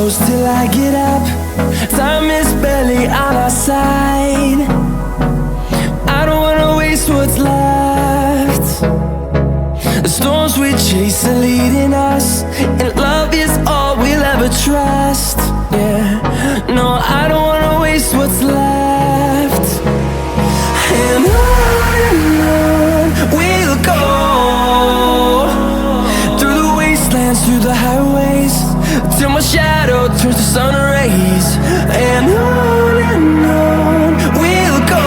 close till I get up. Time is barely on our side. I don't wanna waste what's left. The storms we chase are leading us, and love is all we'll ever trust. Yeah, no, I don't wanna waste what's left. And on we'll go, through the wastelands, through the highways, till my shadow turns to sun rays. And on we'll go,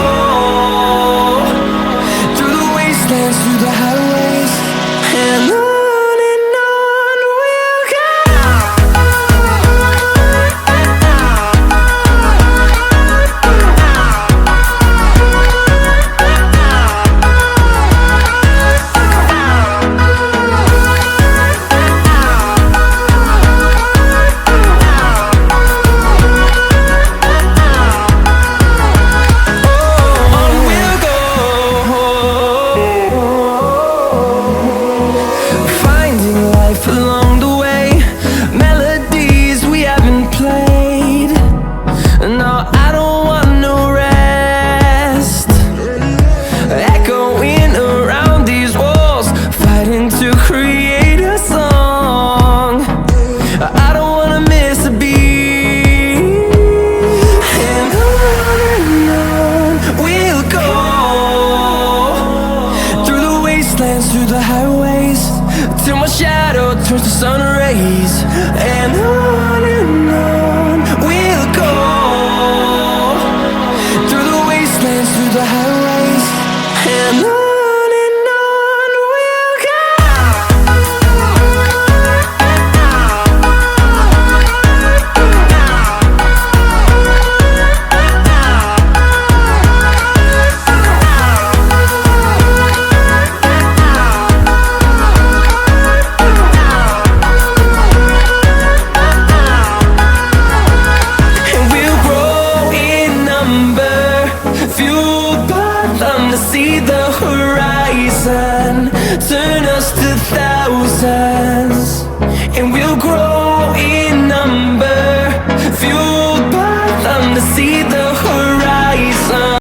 through the wastelands, through the highways, and on we'll go. Along the way, melodies we haven't played. No, I don't want no rest. Echoing around these walls, fighting to create a song. I don't wanna miss a beat. And on we'll go, through the wastelands, through the highways, till my shadow turns to sun rays. And on we'll go, through the wastelands, through the highways, and on we'll go. Fueled by them to see the horizon, turn us to thousands, and we'll grow